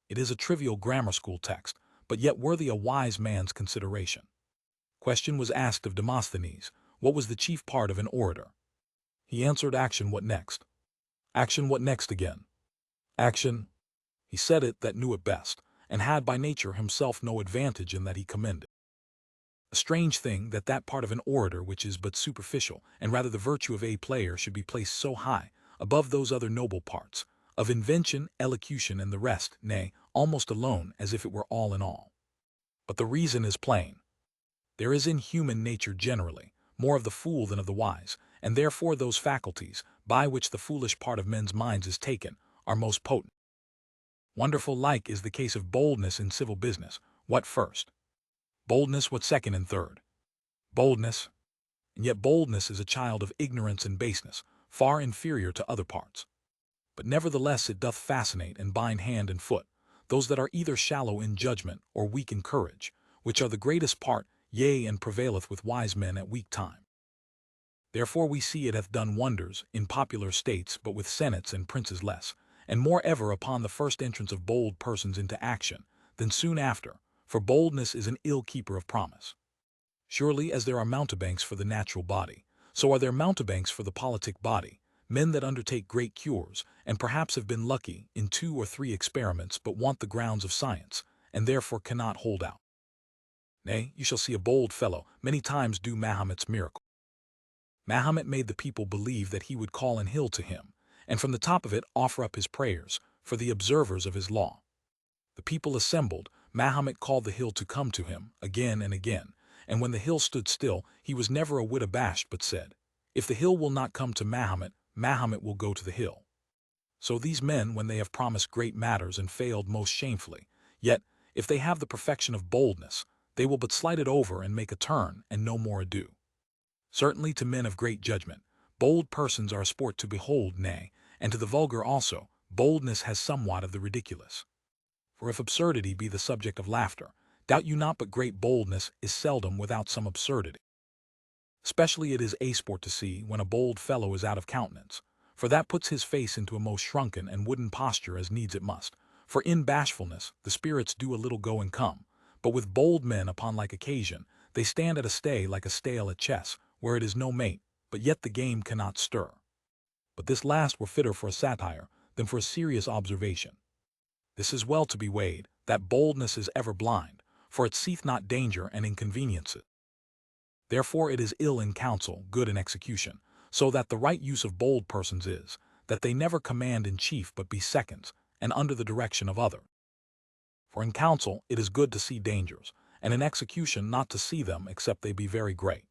It is a trivial grammar school text, but yet worthy a wise man's consideration. Question was asked of Demosthenes, what was the chief part of an orator? He answered, action. What next? Action. What next again? Action. He said it that knew it best, and had by nature himself no advantage in that he commended. A strange thing that that part of an orator which is but superficial, and rather the virtue of a player, should be placed so high, above those other noble parts, of invention, elocution, and the rest, nay, almost alone, as if it were all in all. But the reason is plain. There is in human nature generally more of the fool than of the wise, and therefore those faculties, by which the foolish part of men's minds is taken, are most potent. Wonderful like is the case of boldness in civil business. What first? Boldness. What second and third? Boldness. And yet boldness is a child of ignorance and baseness, far inferior to other parts. But nevertheless it doth fascinate and bind hand and foot, those that are either shallow in judgment or weak in courage, which are the greatest part, yea, and prevaileth with wise men at weak time. Therefore we see it hath done wonders in popular states, but with senates and princes less, and more ever upon the first entrance of bold persons into action, than soon after, for boldness is an ill keeper of promise. Surely as there are mountebanks for the natural body, so are there mountebanks for the politic body, men that undertake great cures, and perhaps have been lucky in 2 or 3 experiments, but want the grounds of science, and therefore cannot hold out. Nay, you shall see a bold fellow many times do Mahomet's miracle. Mahomet made the people believe that he would call an hill to him, and from the top of it offer up his prayers, for the observers of his law. The people assembled, Mahomet called the hill to come to him, again and again, and when the hill stood still, he was never a whit abashed, but said, if the hill will not come to Mahomet, Mahomet will go to the hill. So these men, when they have promised great matters and failed most shamefully, yet, if they have the perfection of boldness, they will but slide it over and make a turn, and no more ado. Certainly to men of great judgment, bold persons are a sport to behold, nay, and to the vulgar also, boldness has somewhat of the ridiculous. For if absurdity be the subject of laughter, doubt you not but great boldness is seldom without some absurdity. Especially it is a sport to see when a bold fellow is out of countenance, for that puts his face into a most shrunken and wooden posture, as needs it must, for in bashfulness the spirits do a little go and come, but with bold men upon like occasion, they stand at a stay like a stale at chess, where it is no mate, but yet the game cannot stir. But this last were fitter for a satire than for a serious observation. This is well to be weighed, that boldness is ever blind, for it seeth not danger and inconveniences. Therefore it is ill in counsel, good in execution, so that the right use of bold persons is, that they never command in chief but be seconds, and under the direction of others. For in counsel it is good to see dangers, and in execution not to see them except they be very great.